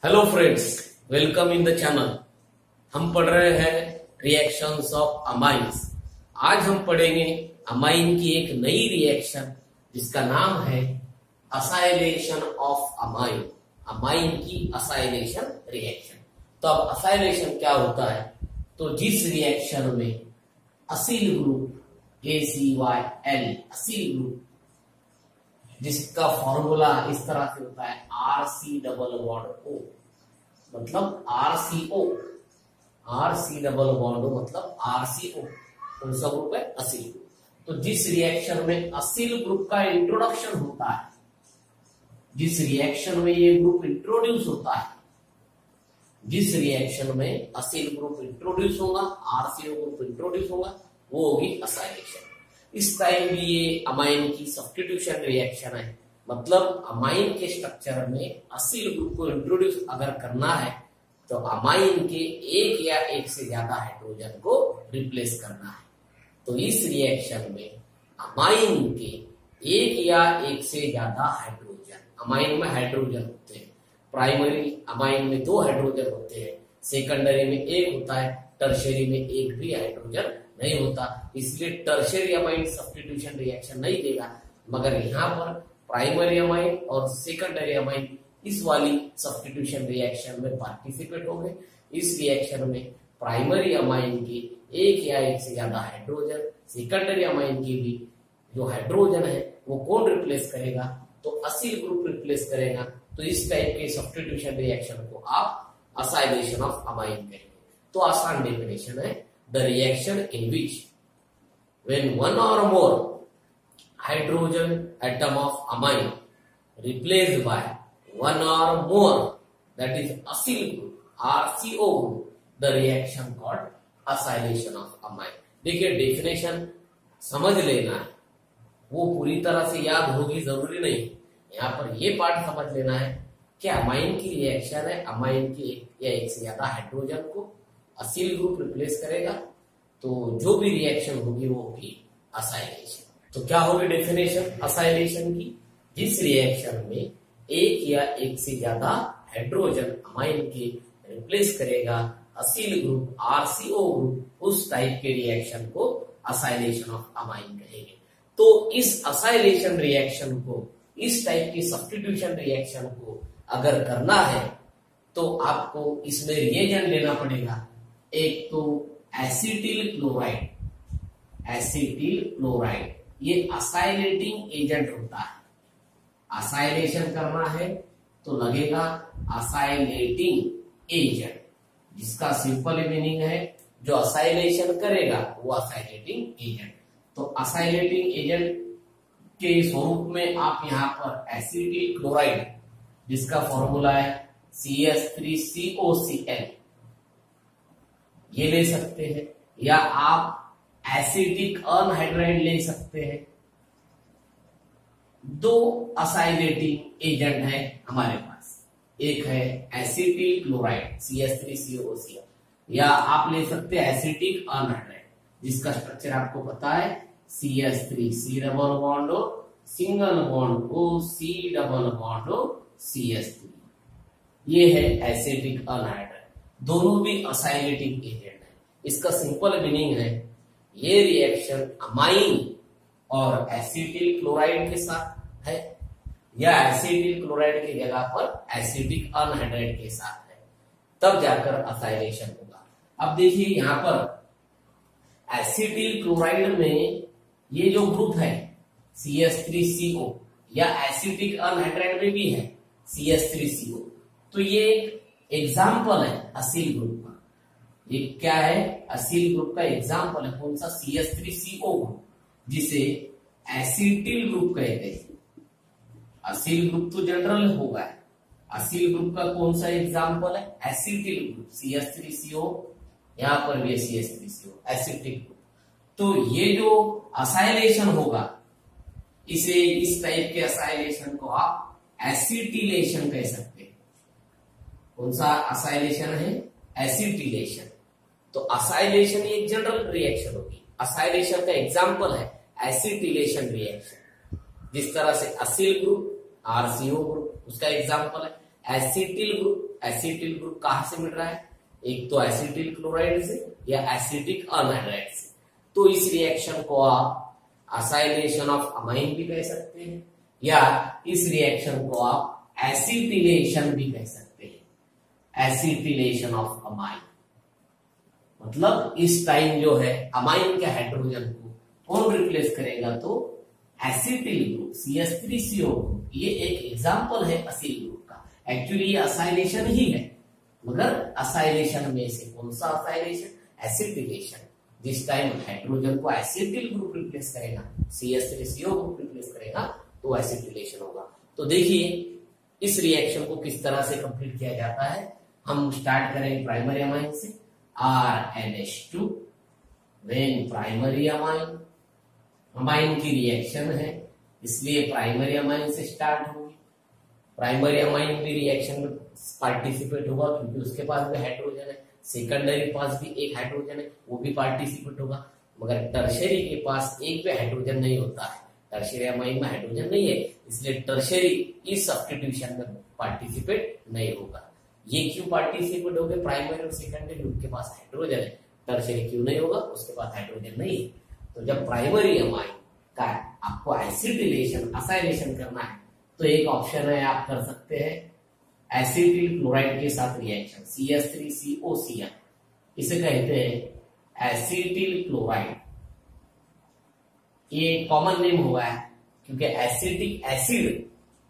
Hello friends, welcome in the channel. हम पढ़ रहे हैं रिएक्शंस ऑफ अमाइंस। आज हम पढ़ेंगे अमाइन की एक नई रिएक्शन जिसका नाम है असाइलेशन ऑफ अमाइन। अमाइन की असाइलेशन रिएक्शन। तो अब असाइलेशन क्या होता है? तो जिस रिएक्शन में Aseel group ACYL Aseel group जिसका फॉर्मूला इस तरह से होता है RC डबल बॉन्ड O मतलब RCO। RC double bond O मतलब RCO। कौन सा ग्रुप है? Acyl group. तो जिस रिएक्शन में असील ग्रुप का इंट्रोडक्शन होता है, जिस रिएक्शन में ये ग्रुप इंट्रोड्यूस होता है, जिस रिएक्शन में असील ग्रुप इंट्रोड्यूस होगा, RCO ग्रुप इंट्रोड्यूस होगा, वो होगी असाइलेशन। इस टाइम भी ये अमाइन की सब्स्टिट्यूशन रिएक्शन है। मतलब अमाइन के स्ट्रक्चर में असील ग्रुप को इंट्रोड्यूस अगर करना है तो अमाइन के एक या एक से ज्यादा हाइड्रोजन को रिप्लेस करना है। तो इस रिएक्शन में अमाइन के एक या एक से ज्यादा हाइड्रोजन, अमाइन में हाइड्रोजन होते हैं। प्राइमरी अमाइन में 2 हाइड्रोजन होते हैं, सेकेंडरी में 1 होता है, टर्शियरी में 1 भी हाइड्रोजन नहीं होता। इसलिए टर्शियरी अमाइन सब्स्टिट्यूशन रिएक्शन नहीं देगा, मगर यहाँ पर प्राइमरी अमाइन और सेकेंडरी अमाइन इस वाली सब्स्टिट्यूशन रिएक्शन में पार्टिसिपेट होंगे। इस रिएक्शन में प्राइमरी अमाइन के एक या एक से ज्यादा हाइड्रोजन, सेकेंडरी अमाइन की भी जो हाइड्रोजन है वो कौन रिप्लेस करेगा? तो असील ग्रुप रिप्लेस करेगा। तो इस टाइप के सब्स्टिट्यूशन रिएक्शन को आप असाइलेशन ऑफ अमाइन कहेंगे। तो आसान डेफिनेशन है, the reaction in which when one or more hydrogen atom of amine replaced by one or more, that is acyl group RCO group, the reaction called acylation of amine। देखिए definition समझ लेना है, वो पूरी तरह से याद होगी जरूरी नहीं। यहाँ पर ये पार्ट समझ लेना है कि अमाइन की रिएक्शन है, अमाइन की एक या एक से ज्यादा हाइड्रोजन को असील ग्रुप रिप्लेस करेगा, तो जो भी रिएक्शन होगी वो होगी असाइलेशन। तो क्या होगी डेफिनेशन असाइलेशन की? जिस रिएक्शन में एक या एक से ज्यादा हाइड्रोजन अमाइन के रिप्लेस करेगा असील ग्रुप RCO ग्रुप, उस टाइप के रिएक्शन को असाइलेशन ऑफ अमाइन कहेंगे। तो इस असाइलेशन रिएक्शन को, इस टाइप की सब्स्टिट्यूशन रिएक्शन को अगर करना है तो आपको इसमें रिएजेंट लेना पड़ेगा। एक तो एसिटिल क्लोराइड, एसिटिल क्लोराइड ये असाइलेटिंग एजेंट होता है। असाइलेशन करना है तो लगेगा असाइलेटिंग एजेंट, जिसका सिंपल मीनिंग है जो असाइलेशन करेगा वो असाइलेटिंग एजेंट। तो असाइलेटिंग एजेंट के स्वरूप में आप यहाँ पर एसिटिल क्लोराइड जिसका फॉर्मूला है CS3COCl ये ले सकते हैं, या आप एसिटिक अनहाइड्राइड ले सकते हैं। 2 असाइलेटिंग एजेंट है हमारे पास, एक है एसिटिल क्लोराइड CS3COCl, या आप ले सकते हैं एसिटिक अनहाइड्राइड जिसका स्ट्रक्चर आपको पता है CS3C double bond O single bond O C double bond O CS3। ये है एसिटिक अनहाइड्राइड, दोनों भी असाइलेटिंग एजेंट है। इसका सिंपल मीनिंग है ये रिएक्शन अमाइन और एसिटिल क्लोराइड के साथ है, या एसिटिल क्लोराइड की जगह पर एसिटिक अनहाइड्राइड के साथ है, तब जाकर असाइलेशन होगा। अब देखिए यहाँ पर एसिटिल क्लोराइड में ये जो ग्रुप है CS3CO, या एसिटिक अनहाइड्राइड में भी है CS3CO, तो ये एक एग्जाम्पल है असील ग्रुप का। ये क्या है? असील ग्रुप का एग्जाम्पल है। कौन सा? CS3CO ग्रुप, जिसे एसिटिल ग्रुप कहते हैं। असील ग्रुप तो जनरल होगा, असील ग्रुप का कौन सा एग्जाम्पल है? एसिटिल ग्रुप CS3CO, यहां पर भी CS3CO एसिटिल ग्रुप। तो ये जो असाइलेशन होगा, इसे इस टाइप के असाइलेशन को आप एसिटिलेशन कह सकते हैं। कौन सा असाइलेशन है? एसिटिलेशन। तो असाइलेशन एक जनरल रिएक्शन होगी। असाइलेशन का एग्जांपल है एसिटिलेशन रिएक्शन। जिस तरह से असील ग्रुप RCO ग्रुप उसका एग्जांपल है, एसिटिल ग्रुप एसिटिल ग्रुप कहां से मिल रहा है, एक तो एसिटिल क्लोराइड से या एसिटिक अनहाइड्राइड से। तो इस रिएक्शन को आप असाइलेशन ऑफ अमाइन भी कह सकते हैं या इस रिएक्शन को आप एसिटिलेशन भी कह सकते हैं, एसिटिलेशन ऑफ अमाइन। मतलब इस टाइम जो है अमाइन के हाइड्रोजन को कौन रिप्लेस करेगा, तो एसिटिल ग्रुप CH3CO ग्रुप। ये एक एग्जांपल है असिल ग्रुप का। एक्चुअली ये असाइलेशन ही है, मगर असाइलेशन में से कौन सा असाइलेशन, एसिटिलेशन। जिस टाइम हाइड्रोजन को एसिटिल ग्रुप रिप्लेस करेगा, CH3CO ग्रुप रिप्लेस करेगा, तो एसिटिलेशन होगा। तो देखिए इस रिएक्शन को किस तरह से कंप्लीट किया जाता है। हम स्टार्ट करेंगे प्राइमरी अमाइन से, RNH2 when primary amine, amine की रिएक्शन है इसलिए प्राइमरी अमाइन से स्टार्ट होगी। प्राइमरी अमाइन भी रिएक्शन में पार्टिसिपेट होगा क्योंकि उसके पास भी हाइड्रोजन है, सेकेंडरी पास भी एक हाइड्रोजन है, वो भी पार्टिसिपेट होगा। मगर टर्शरी के पास एक भी हाइड्रोजन नहीं होता है, टर्शरी अमाइन में हाइड्रोजन नहीं है, इसलिए टर्शरी इस सब्स्टिट्यूशन में पार्टिसिपेट नहीं होगा। ये क्यों पार्टिसिपेट हो गए, प्राइमरी और सेकेंडरी उनके पास हाइड्रोजन है, टर्शरी क्यों नहीं होगा, उसके पास हाइड्रोजन नहीं है। तो जब प्राइमरी अमाइन का आपको एसिटिलेशन असाइलेशन करना है तो एक ऑप्शन है, आप कर सकते हैं एसिटिल क्लोराइड के साथ रिएक्शन, CH3COCl, इसे कहते हैं एसिटिल क्लोराइड। ये कॉमन नेम हुआ है क्योंकि एसिटिक एसिड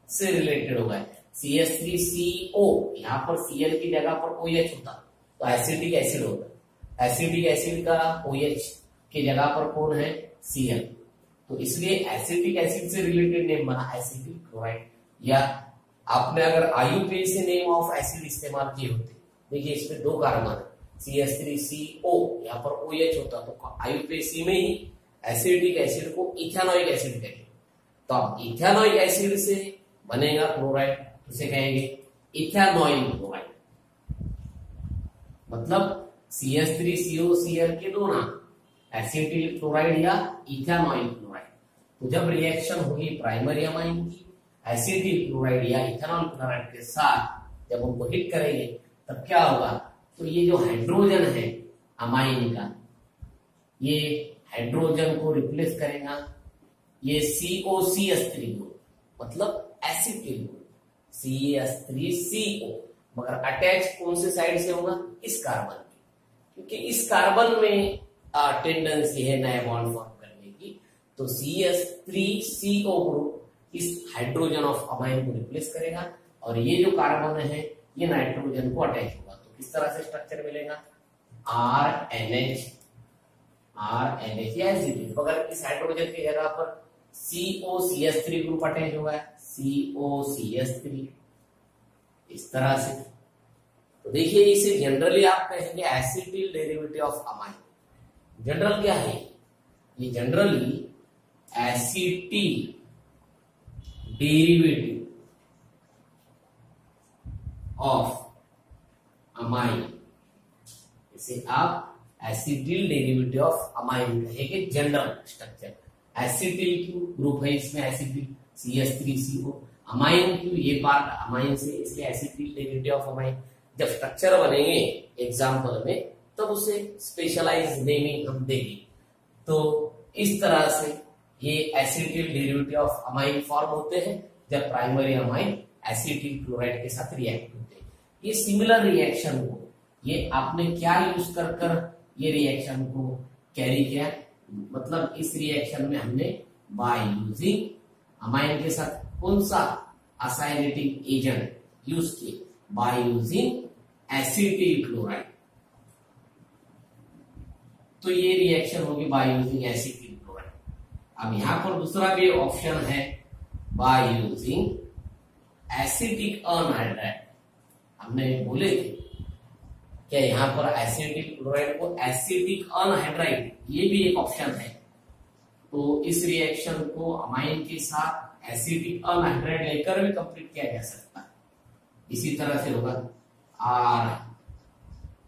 से रिलेटेड हुआ है। CH3CO, यहाँ पर Cl की जगह पर OH होता तो एसिटिक एसिड होता, एसिटिक एसिड का OH की जगह पर कौन है, Cl। तो इसलिए एसिटिक एसिड से रिलेटेड नेम बना एसिटिल क्लोराइड। या आपने अगर IUPAC से नेम ऑफ एसिड इस्तेमाल किए होते, देखिए इसमें 2 कार्बन है, CH3CO, यहाँ पर OH होता तो IUPAC में ही एसिटिक एसिड को इथेनोइक एसिड कहेंगे। तो अब इथेनोइक एसिड से बनेगा क्लोराइड, उसे कहेंगे इथेनॉइल क्लोराइड। मतलब CH3COCl के 2 नाम, एसिटिल क्लोराइड या इथेनॉइल क्लोराइड। तो जब रिएक्शन होगी प्राइमरी अमाइन की एसिटिल क्लोराइड या इथेनॉल क्लोराइड के साथ, जब उनको हिट करेंगे तब क्या होगा, तो ये जो हाइड्रोजन है अमाइन का, ये हाइड्रोजन को रिप्लेस करेगा ये COCH3 ग्रुप, मतलब एसिटिल ग्रुप CH3CO, मगर अटैच कौन से साइड से होगा, इस कार्बन की, क्योंकि इस कार्बन में टेंडेंसी है नया बॉन्ड फॉर्म करने की। तो CH3CO ग्रुप इस हाइड्रोजन ऑफ अमाइन को रिप्लेस करेगा और ये जो कार्बन है ये नाइट्रोजन को अटैच होगा। तो किस तरह से स्ट्रक्चर मिलेगा, RNH या एसिटिल, मगर इस हाइड्रोजन की जगह पर COCH3 ग्रुप अटैच हुआ है, COCH3 इस तरह से। तो देखिए इसे जनरली आप कहेंगे acetyl derivative of amine. General क्या है, ये generally acetyl derivative of amine, इसे आप एसिटिल डेरिवेटिव ऑफ अमाइन कहेंगे जनरल स्ट्रक्चर। एसिटिल क्यों ग्रुप है इसमें, एसिटिल CH3CO, अमाइन क्यों, ये पार्ट अमाइन से, इसलिए एसिटिल डेरिवेटिव ऑफ अमाइन। जब स्ट्रक्चर बनेंगे एग्जाम्पल में तब उसे स्पेशलाइज नेमिंग हम देंगे। तो इस तरह से ये acetyl derivative of amine form होते हैं जब प्राइमरी अमाइन एसिटिल क्लोराइड के साथ रिएक्ट होते हैं। ये सिमिलर रिएक्शन को, ये आपने क्या यूज कर ये रिएक्शन को कैरी किया, मतलब इस रिएक्शन में हमने बाय यूजिंग अमाइन के साथ कौन सा असाइलेटिंग एजेंट यूज किए, बाय यूजिंग एसिटिल क्लोराइड। तो ये रिएक्शन होगी बाय यूजिंग एसिटिल क्लोराइड। अब यहां पर दूसरा भी ऑप्शन है बाय यूजिंग एसिटिक अनहाइड्राइड। हमने बोले थे क्या यहां पर एसिटिक क्लोराइड को एसिटिक अनहाइड्राइड, ये भी एक ऑप्शन है। तो इस रिएक्शन को अमाइन के साथ एसिटिक अनहाइड्राइड लेकर भी कंप्लीट किया जा सकता है। इसी तरह से होगा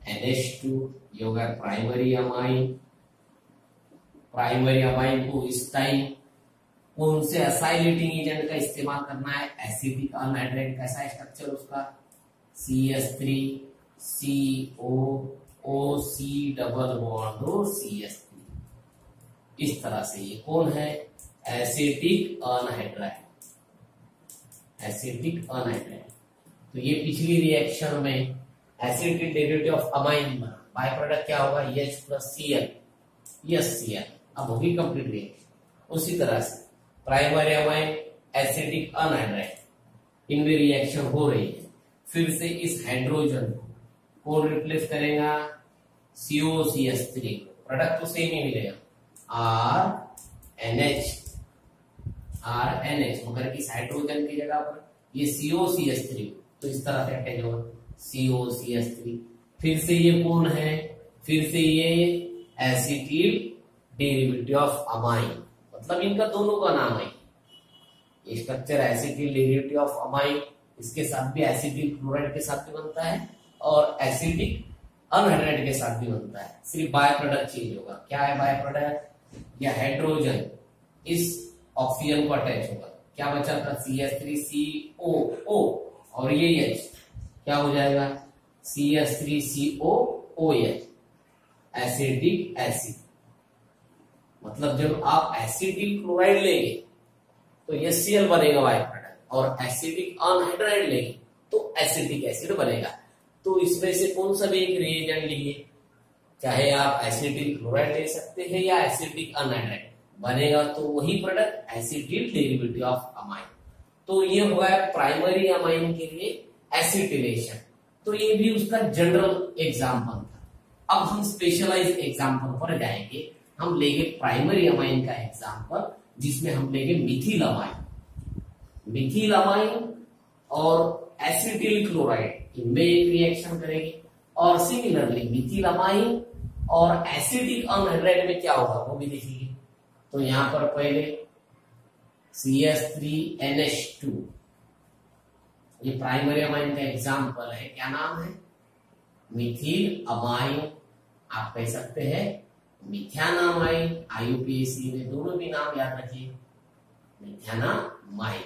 RNH2, ये होगा प्राइमरी अमाइन। प्राइमरी अमाइन को इस टाइम कौन से असाइलेटिंग एजेंट का इस्तेमाल करना है, एसिटिक अनहाइड्राइड। कैसा स्ट्रक्चर उसका, CH3CO, डबल बॉन्ड हो CH3। इस तरह से ये कौन है? Acetic anhydride, acetic anhydride. तो ये पिछली रिएक्शन में एसिटिक डेरिवेटिव ऑफ अमाइन बना, बाय प्रोडक्ट क्या होगा? H plus Cl, Cl। अब होगी कंप्लीट रिएक्शन। उसी तरह से प्राइमरी अमाइन, एसिटिक अनहाइड्राइड, इनमें रिएक्शन हो रही है। फिर से इस हाइड्रोजन को कौन रिप्लेस करेगा? COCH3। प्रोडक्ट तो सेम ही मिलेगा, RNH, मगर इस हाइड्रोजन की जगह पर ये COCH3, तो इस तरह से अटैच होगा COCH3। फिर से ये कौन है? फिर से ये एसिटिल डेरिवेटिव ऑफ अमाइन, मतलब इनका दोनों का नाम है। ये structure acetyl derivative of amine, इसके साथ भी एसिटिल क्लोराइड के साथ भी बनता है और एसिटिक अनहाइड्राइड के साथ भी बनता है। सिर्फ बाय प्रोडक्ट चेंज होगा। क्या है बाय प्रोडक्ट? या हाइड्रोजन इस ऑक्सीजन को अटैच होगा, क्या बचा था? CH3COO, और ये H क्या हो जाएगा? CH3COOH, acetic acid. मतलब जब आप एसिटिल क्लोराइड लेंगे तो HCl बनेगा बाय प्रोडक्ट, और एसिटिक अनहाइड्राइड लेंगे तो एसिटिक एसिड बनेगा। तो इसमें से कौन सा भी एक रिएजेंट लीजिए, चाहे आप एसिटिल क्लोराइड ले सकते हैं या एसिटिक अनहाइड्राइड, बनेगा तो वही product acetyl derivative of amine. तो ये हो गया प्राइमरी अमाइन के लिए एसिटिलेशन। तो ये भी उसका जनरल एग्जाम्पल था। अब हम स्पेशलाइज एग्जाम्पल पर जाएंगे। हम लेंगे प्राइमरी अमाइन का एग्जाम्पल, जिसमें हम लेंगे मिथिल अमाइन। मिथिल अमाइन और एसिटिल क्लोराइड, इनमें एक रिएक्शन करेंगे, और सिमिलरली मिथिल अमाइन और एसिटिक अनहाइड्राइड में क्या होगा वो भी देखेंगे। तो यहां पर पहले CH3NH2, ये प्राइमरी अमाइन का एग्जाम्पल है। क्या नाम है? मिथिल अमाइन। आप कह सकते हैं मिथ्यानामाइन। IUPAC में दोनों भी नाम याद रखिए, मिथ्यानामाइन।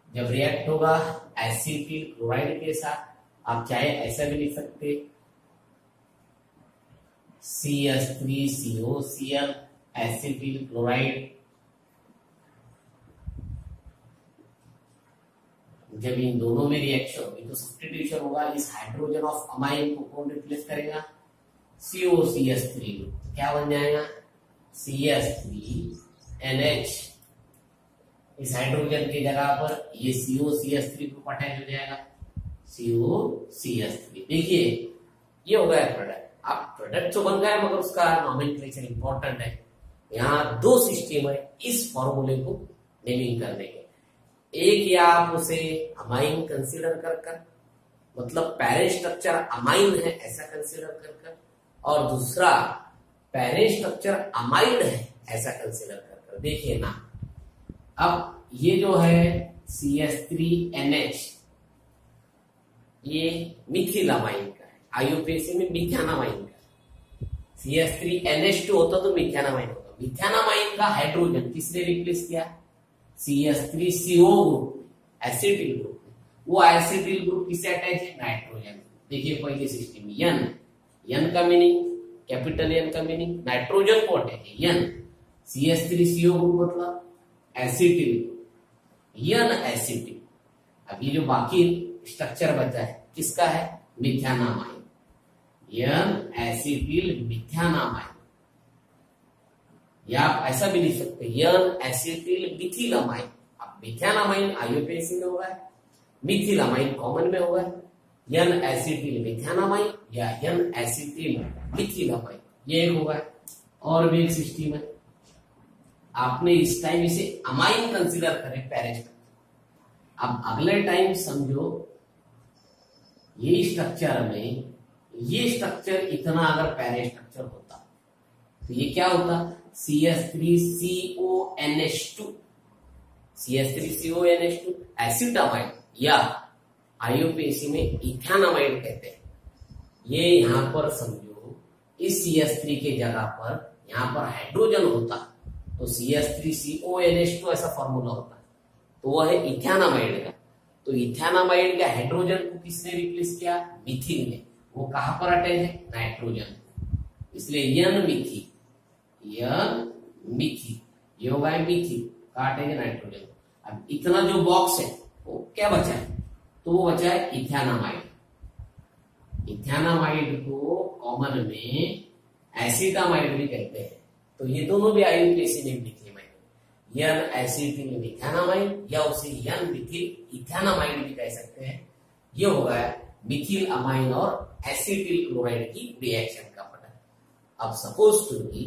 जब रिएक्ट होगा एसिटिल क्लोराइड के साथ, आप चाहे ऐसा भी लिख सकते CH3COCl, एसिटिल क्लोराइड। जब इन दोनों में रिएक्शन होगी तो सब्स्टिट्यूशन होगा। इस हाइड्रोजन ऑफ अमाइन को कौन रिप्लेस करेगा? COCH3। क्या बन जाएगा? CH3NH। इस हाइड्रोजन की जगह पर ये COCH3 को अटैच हो जाएगा, COCH3। देखिए ये हो गया प्रोडक्ट। अब प्रोडक्ट तो बन गया, मगर उसका नॉमेनक्लेचर इंपॉर्टेंट है। यहाँ दो सिस्टम है इस फॉर्मूले को नेमिंग करने के। एक, या आप उसे अमाइन कंसीडर कर मतलब पैरेंट स्ट्रक्चर अमाइन है ऐसा कंसीडर कर, और दूसरा पैरेंट स्ट्रक्चर अमाइड है ऐसा कंसीडर कर। देखिए ना, अब ये जो है CH3NH, ये मिथिल अमाइन का है। IUPAC में मिथ्यानामाइन का। CH3NH2 होता तो मिथ्यानामाइन होता। मिथ्यानामाइन का हाइड्रोजन किसने रिप्लेस किया? CH3CO group, acetyl group. वो एसिटिल ग्रुप किससे अटैच है? नाइट्रोजन। देखिए पहले सिस्टम N का मीनिंग, कैपिटल N का मीनिंग नाइट्रोजन को अटैच है N। CH3CO ग्रुप मतलब एसिटिल, N एसिटिल। अब ये जो बाकी स्ट्रक्चर बचा है किसका है? मिथ्यानामाइन, N एसिटिल मिथ्यानामाइन। या आप ऐसा भी लिख सकते हैं N एसिटिल मिथिलामाइन। अब मिथ्यानामाइन IUPAC में होगा, मिथिलामाइन कॉमन में होगा, N एसिटिल मिथ्यानामाइन या N एसिटिल मिथिलामाइन, ये एक होगा। और भी एक सिस्टम है, आपने इस टाइम इसे अमाइन कंसीडर करें पैरेंट। अब अगले टाइम समझो ये स्ट्रक्चर में ये स्ट्रक्चर इतना अगर पैरेंट स्ट्रक्चर होता तो ये क्या होता? CH3CONH2, CH3CONH2 एसिटामाइड, या IUPAC में इथेनामाइड कहते हैं। ये यहां पर समझो इस CH3 के जगह पर यहां पर हाइड्रोजन होता तो CH3CONH2 ऐसा फॉर्मूला होता, तो वह है इथेनामाइड का। तो इथेनामाइड के हाइड्रोजन को किसने रिप्लेस किया? मिथिल ने। वो कहां पर अटैच है? नाइट्रोजन, इसलिए यन मिथिल, यन मिथिल, ये होगा मिथिल, काटेंगे नाइट्रोजन। अब इतना जो बॉक्स है वो क्या बचा है? तो वो बचा है इथेनामाइड। इथेनामाइड को कॉमन में एसिटामाइड भी कहते हैं। तो ये दोनों भी IUPAC नेम लिखिए मैंने, यन एसिटिल मिथेनामाइड या उसे यन मिथिल इथेनामाइड भी कह सकते हैं। ये होगा मिथिल अमाइन और एसिटिल क्लोराइड की रिएक्शन का प्रोडक्ट। अब सपोज टू कि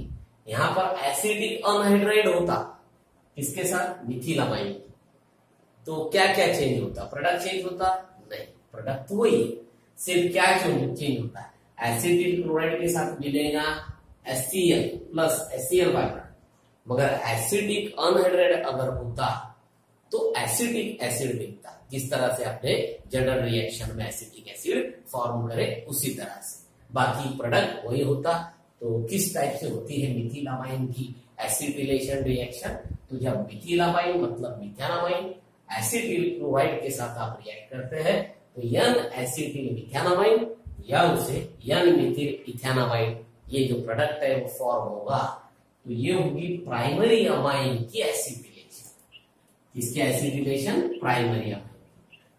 यहां पर एसिटिक अनहाइड्राइड होता किसके साथ? मिथिल अमाइन, तो क्या क्या चेंज होता? प्रोडक्ट चेंज होता? नहीं, प्रोडक्ट तो वही है, सिर्फ क्या चेंज होता है? एसिटिल क्लोराइड के साथ मिलेगा HCl plus HCl by product. मगर एसिडिक अनहाइड्राइड अगर होता तो एसिटिक एसिड दिखता, जिस तरह से आपने जनरल रिएक्शन में एसिटिक एसिड फॉर्म करे उसी तरह से, बाकी प्रोडक्ट वही होता। तो किस टाइप से होती है मिथिलामाइन की एसिटिलेशन रिएक्शन? तो जब मिथिलामाइन मतलब मिथेनामाइन एसिटिल क्लोराइड के साथ आप रिएक्ट करते हैं तो यन एसिटिल मिथेनामाइन या उसे यन मिथिल इथेनामाइन, ये जो प्रोडक्ट है वो फॉर्म होगा। तो ये होगी प्राइमरी अमाइन की एसिटिलेशन। किसकी एसिटिलेशन? Primary amine.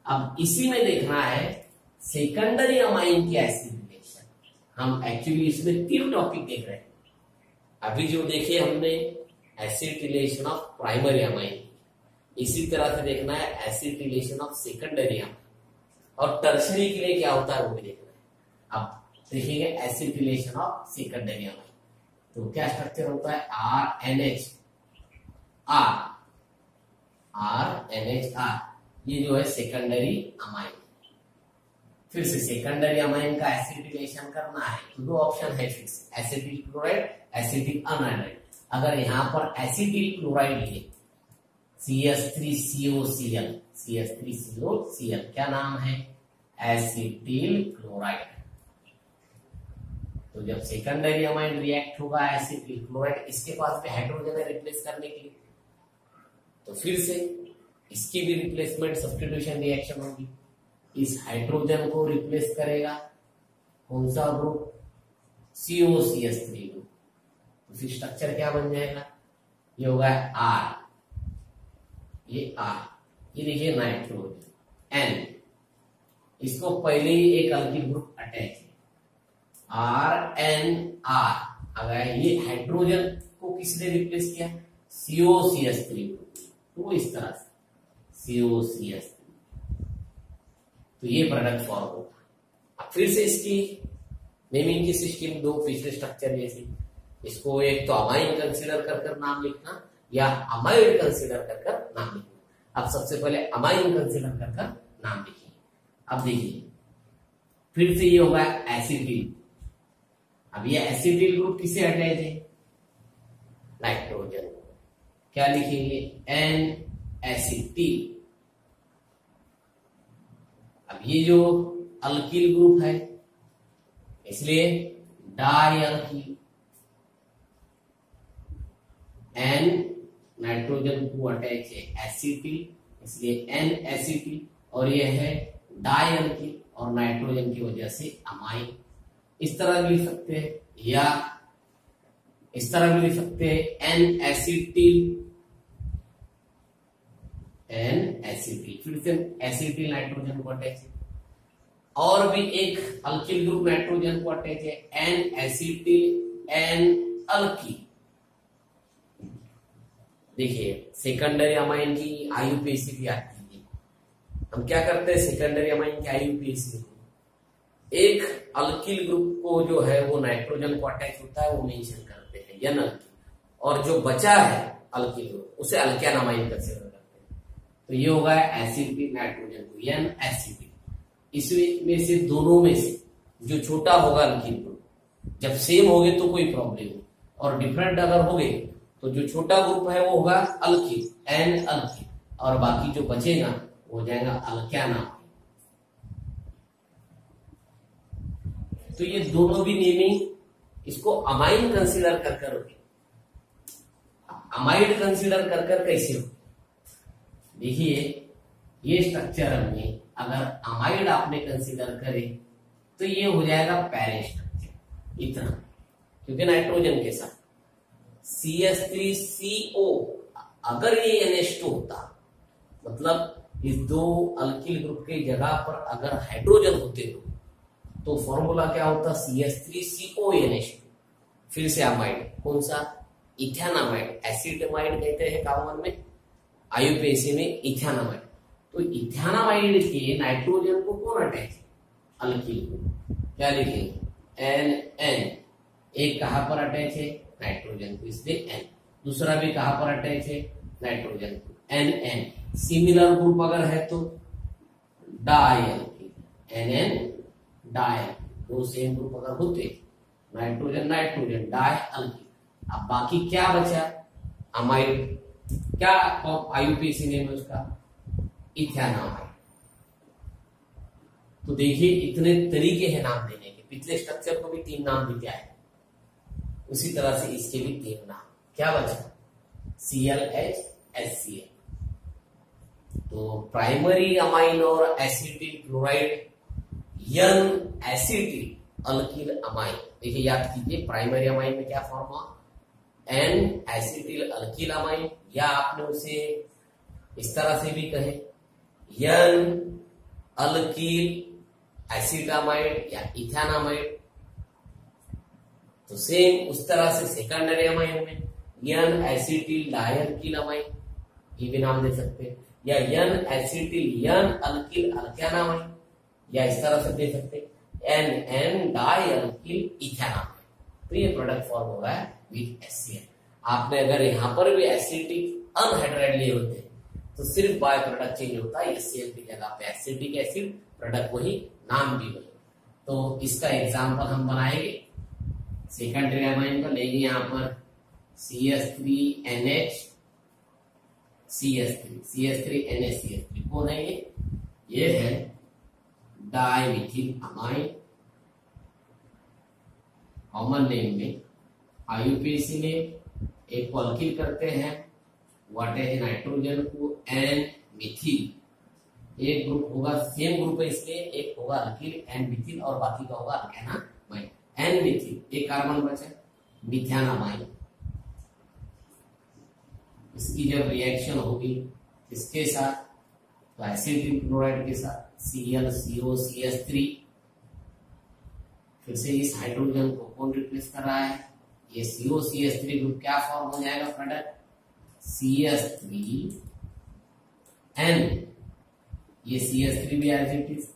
अब इसी में देखना है सेकेंडरी अमाइन की एसिटिलेशन। हम एक्चुअली इसमें 3 टॉपिक देख रहे हैं। अभी जो देखे हमने एसिटिलेशन ऑफ प्राइमरी अमाइन, इसी तरह से देखना है एसिटिलेशन ऑफ सेकेंडरी अमाइन, और टर्शरी के लिए क्या होता है वो भी देखना है। अब देखिए एसिटिलेशन ऑफ सेकेंडरी अमाइन, तो क्या स्ट्रक्चर होता है? RNHR, ये जो है सेकेंडरी अमाइन। फिर से सेकेंडरी अमाइन का एसिटिलेशन करना है तो 2 ऑप्शन है फिर से, एसिटिल क्लोराइड, एसिटिक अनहाइड्राइड। अगर यहां पर एसिटिल क्लोराइड लिए CH3COCl, CH3COCl क्या नाम है? Acetyl chloride. तो जब सेकेंडरी अमाइन रिएक्ट होगा एसिटिल क्लोराइड, इसके पास भी हाइड्रोजन है रिप्लेस करने के लिए, तो फिर से इसकी भी रिप्लेसमेंट सब्स्टिट्यूशन रिएक्शन होगी। इस हाइड्रोजन को रिप्लेस करेगा कौन सा ग्रुप? COCH3 group. तो फिर स्ट्रक्चर क्या बन जाएगा? ये होगा R, ये R, ये देखिए नाइट्रोजन N, इसको पहले ही एक अल्किल ग्रुप अटैच है RNR। अगर ये हाइड्रोजन को किसने रिप्लेस किया? COCH3 group. तो इस तरह से COCH3, तो ये प्रोडक्ट फॉर्म होगा। अब फिर से इसकी नेमिंग की सिस्टम 2 पिछले स्ट्रक्चर जैसी, इसको एक तो अमाइन कंसीडर कर नाम लिखना या अमाइड कंसीडर कर नाम लिखना। अब सबसे पहले अमाइन कंसीडर कर नाम लिखिए। अब देखिए फिर से ये होगा एसिटिल। अब ये एसिटिल ग्रुप किसे अटैच है? नाइट्रोजन। क्या लिखेंगे? N-एसिटिल। अब ये जो अल्किल ग्रुप है इसलिए डाई अल्किल, N नाइट्रोजन को अटैच है एसिटिल, इसलिए N-एसिटिल, और ये है डाई अल्किल और नाइट्रोजन की वजह से अमाइन। इस तरह भी लिख सकते हैं या इस तरह भी लिख सकते हैं N-एसिटिल, N-एसिटिल, फिर से एसिटिल नाइट्रोजन को अटैच है। और भी एक अल्किल ग्रुप नाइट्रोजन को अटैच है N-एसिटिल N-अल्किल। देखिए सेकेंडरी अमाइन की IUPAC भी आती है। हम क्या करते हैं सेकेंडरी अमाइन की IUPAC में एक अल्किल ग्रुप को जो है वो नाइट्रोजन को अटैच होता है वो मेंशन करते हैं यन अल्किल, और जो बचा है अल्किल ग्रुप उसे अल्केन अमाइन कंसीडर करते हैं। तो ये होगा एसिटिल नाइट्रोजन को N-एसिटिल। इसमें से दोनों में से जो छोटा होगा अल्किल ग्रुप, जब सेम हो गए तो कोई प्रॉब्लम नहीं, और डिफरेंट अगर हो गए तो जो छोटा ग्रुप है वो होगा अल्किल N-अल्किल, और बाकी जो बचेगा वो हो जाएगा अल्केन अमाइन। तो ये दोनों भी नेमिंग इसको अमाइन कंसीडर कर होगी। अमाइड कंसीडर कर कैसे हो? देखिए ये स्ट्रक्चर में अगर अमाइड आपने कंसीडर करे तो ये हो जाएगा पैरेंट स्ट्रक्चर इतना, क्योंकि नाइट्रोजन के साथ CH3CO अगर ये NH2 होता, मतलब इस दो अल्किल ग्रुप के जगह पर अगर हाइड्रोजन होते तो फॉर्मूला क्या होता, CH3CONH2। फिर से अमाइड, कौन सा, इथेनामाइड, एसिडमाइड कहते हैं कॉमन में, IUPAC में इथेनामाइड। तो इथेनामाइड के नाइट्रोजन को कौन अटैच है, अल्किल को, क्या लिखेंगे, NN। एक कहां पर अटैच है, नाइट्रोजन को, इसलिए N। दूसरा भी कहां पर अटैच है, नाइट्रोजन को, NN। सिमिलर ग्रुप अगर है तो डाई अल्किल, NN डाई। दो सेम ग्रुप अगर होते, नाइट्रोजन नाइट्रोजन डाई अल्किल। अब बाकी क्या बचा, अमाइड, क्या IUPAC नेम है उसका, इथेनामाइड। तो देखिए इतने तरीके हैं नाम देने के, पिछले स्ट्रक्चर को भी 3 नाम दिया है, उसी तरह से इसके भी 3 नाम। क्या बचा, ClH HCl। तो प्राइमरी अमाइन और एसिटिल क्लोराइड यन एसिटिल अल्किल अमाइन। देखिए याद कीजिए, प्राइमरी अमाइन में क्या फॉर्म हुआ, एन एसिटिल अल्किल अमाइन, या आपने उसे इस तरह से भी कहे यन अल्किल एसिटामाइड या इथेनामाइड। तो सेम उस तरह से सेकेंडरी अमाइन में यन एसिटिल डायल्किल अमाइन, ये भी नाम दे सकते हैं, या यन एसिटिल यन अल्किल अल्केनामाइन, या इस तरह से दे सकते एन एन डायल्किल इथेनामाइन। तो ये प्रोडक्ट फॉर्म हो रहा है विथ HCl। आपने अगर यहाँ पर भी एसिटिक अनहाइड्राइड लिए होते तो सिर्फ बाय प्रोडक्ट चेंज होता है, HCl की जगह पे एसिटिक एसिड, प्रोडक्ट वही, नाम भी वही। तो इसका एग्जाम्पल हम बनाएंगे सेकेंडरी अमाइन का, लेंगे यहाँ पर CH3NH CH3NH कौन है ये है डाइमिथिल अमाइन। कॉमन नेम में IUPAC में एक को अल्किल करते हैं, वो अटैच नाइट्रोजन को N मिथिल। एक ग्रुप होगा, सेम ग्रुप है इसलिए एक होगा अल्किल N मिथिल और बाकी का होगा अल्केनामाइन। N मिथिल, एक कार्बन बचा मिथेनामाइन। इसकी जब रिएक्शन होगी इसके साथ, तो एसिटिल क्लोराइड के साथ ClCOCH3, फिर से इस हाइड्रोजन को कौन रिप्लेस कर रहा है, ये COCH3 ग्रुप, क्या फॉर्म हो जाएगा प्रोडक्ट, CH3N। ये CH3 भी एज,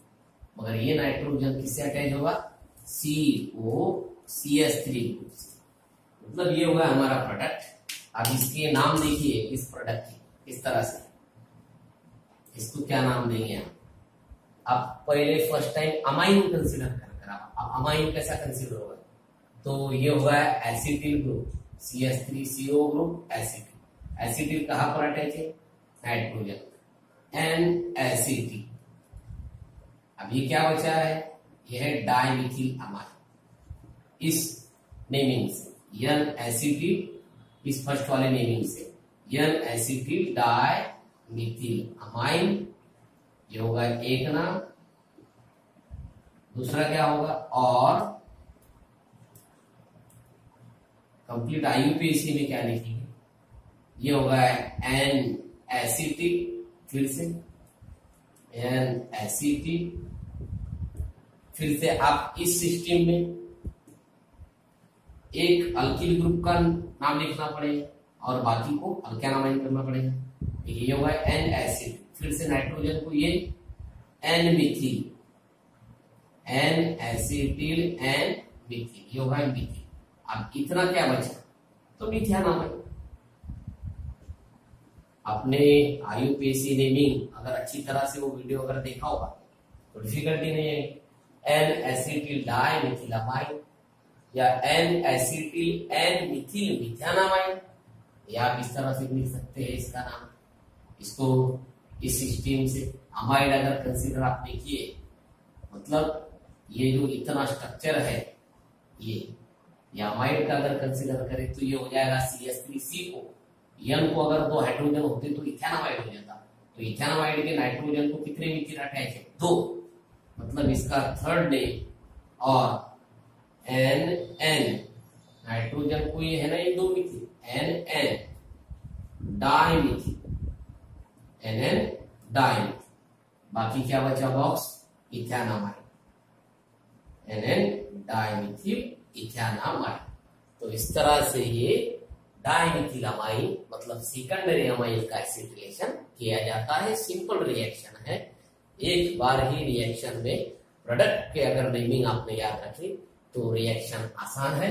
मगर ये नाइट्रोजन किससे अटैच होगा, COCH3 ग्रुप से। मतलब ये होगा हमारा प्रोडक्ट। अब इसके नाम देखिए इस प्रोडक्ट की इस तरह से, इसको क्या नाम देंगे हम। आप पहले फर्स्ट टाइम अमाइन कंसिडर कर, अब अमाइन कैसा कंसिडर होगा, तो ये होगा acetyl group, CH3CO group acetyl. Acetyl कहां पर अटैच है, नाइट्रोजन, N एसिटिल। अब ये क्या बचा है, यह है डाइमिथिल अमाइन। इस नेमिंग से यन एसिटिल, इस फर्स्ट वाले नेमिंग से यन एसिटिल डाइमिथिल अमाइन, ये होगा एक नाम। दूसरा क्या होगा, और कंप्लीट IUPAC में क्या लिखेंगे, ये होगा N एसिटिल, फिर से N एसिटिल, फिर से आप इस सिस्टम में एक अल्किल ग्रुप का नाम लिखना पड़ेगा और बाकी को अल्केनामाइन करना पड़ेगा। ये होगा N एसिड, फिर से नाइट्रोजन को ये N Mithil, N acetyl N Mithil, ये होगा मिथिल। अब इतना क्या बचा, तो मिथेनामाइन। आपने IUPAC नेमिंग अगर अच्छी तरह से वो वीडियो अगर देखा होगा तो डिफिकल्टी नहीं है। N एसिटिल डाइमिथिलामाइन या N acetyl N Mithil methenamine, या आप इस तरह से लिख सकते हैं इसका नाम। इसको इस सिस्टम से अमाइड अगर कंसीडर आपने किए, मतलब ये जो इतना स्ट्रक्चर है ये अमाइड का अगर कंसीडर करें तो ये हो जाएगा CH3CO। यन को अगर 2 हाइड्रोजन होते तो इथेनामाइड हो जाता, तो इथेनॉमाइड के नाइट्रोजन को कितने मीथिल अटैच है? 2, मतलब इसका थर्ड नेम। और NN नाइट्रोजन को ये है ना, ये 2 मीथिल, NN डाइमीथिल, NN डाइमीथिल। बाकी क्या बचा बॉक्स? इथेनॉमाइड, NN डाइमीथिल इथेनॉमाइड। तो इस तरह से ये डाइमीथिल अमाइन मतलब सेकेंडरी अमाइन का एसिटिलेशन किया जाता है। सिंपल रिएक्शन है, एक बार ही रिएक्शन में प्रोडक्ट के अगर नेमिंग आपने याद रखी तो रिएक्शन आसान है।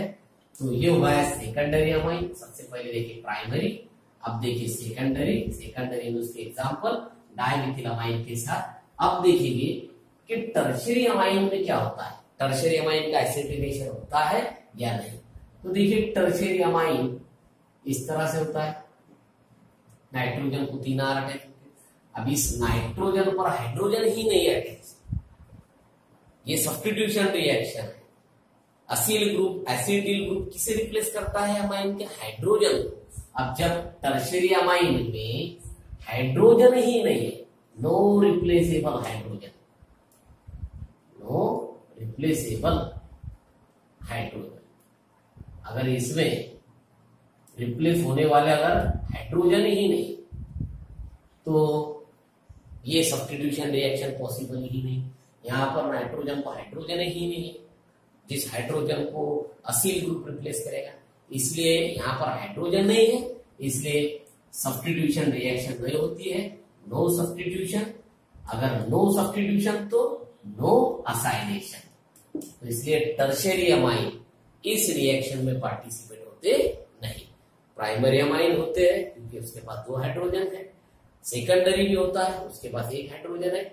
तो ये हुआ है सेकेंडरी अमाइन। सबसे पहले देखिए प्राइमरी, अब देखिए सेकेंडरी। सेकेंडरी में उसके एग्जांपल डाइमीथिल अमाइन के साथ। अब देखिए कि टर्शियरी अमाइन में क्या होता है, टर्शियरी अमाइन का एसिटिलेशन होता है या नहीं। तो देखिए टर्शियरी अमाइन इस तरह से होता है, नाइट्रोजन को 3 R अटैच। अब इस नाइट्रोजन पर हाइड्रोजन ही नहीं अटैच, ये सब्स्टिट्यूशन रिएक्शन है। असील ग्रुप एसिटिल ग्रुप किसे रिप्लेस करता है? अमाइन के हाइड्रोजन। अब जब टर्शियरी अमाइन में हाइड्रोजन ही नहीं है, no replaceable hydrogen, no replaceable hydrogen, अगर इसमें रिप्लेस होने वाले अगर हाइड्रोजन ही नहीं तो ये सब्स्टिट्यूशन रिएक्शन पॉसिबल ही नहीं। यहां पर नाइट्रोजन को हाइड्रोजन ही नहीं है, जिस हाइड्रोजन को असील ग्रुप रिप्लेस करेगा, इसलिए यहां पर हाइड्रोजन नहीं है, इसलिए सब्स्टिट्यूशन रिएक्शन नहीं होती है। नो सब्स्टिट्यूशन, अगर नो सब्स्टिट्यूशन तो नो असाइलेशन। तो इसलिए टर्शियरी अमाइन इस रिएक्शन में पार्टिसिपेट होते नहीं। प्राइमरी अमाइन होते हैं क्योंकि उसके पास 2 हाइड्रोजन है, सेकेंडरी भी होता है उसके पास 1 हाइड्रोजन है।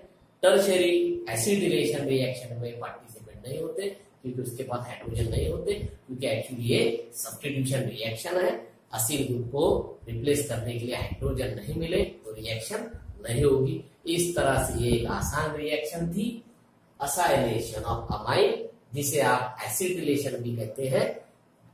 टर्शियरी एसिडिलेशन रिएक्शन में पार्टिसिपेट नहीं होते क्योंकि उसके पास हाइड्रोजन नहीं होते, क्योंकि एक्चुअली ये सब्स्टिट्यूशन रिएक्शन है। असील ग्रुप को रिप्लेस करने के लिए हाइड्रोजन नहीं मिले तो रिएक्शन नहीं होगी। इस तरह से ये एक आसान रिएक्शन थी, असाइलेशन ऑफ अमाइन, जिसे आप एसिटिलेशन भी कहते हैं।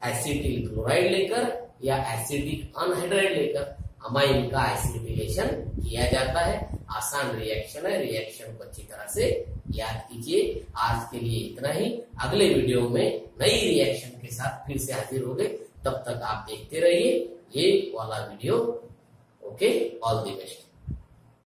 एसिटिल क्लोराइड लेकर या एसिडिक अनहाइड्राइड लेकर अमाइन का एसिटिलेशन किया जाता है। आसान रिएक्शन है, रिएक्शन को अच्छी तरह से याद कीजिए। आज के लिए इतना ही, अगले वीडियो में नई रिएक्शन के साथ फिर से हाजिर होंगे। तब तक आप देखते रहिए ये वाला video. Okay, all the best.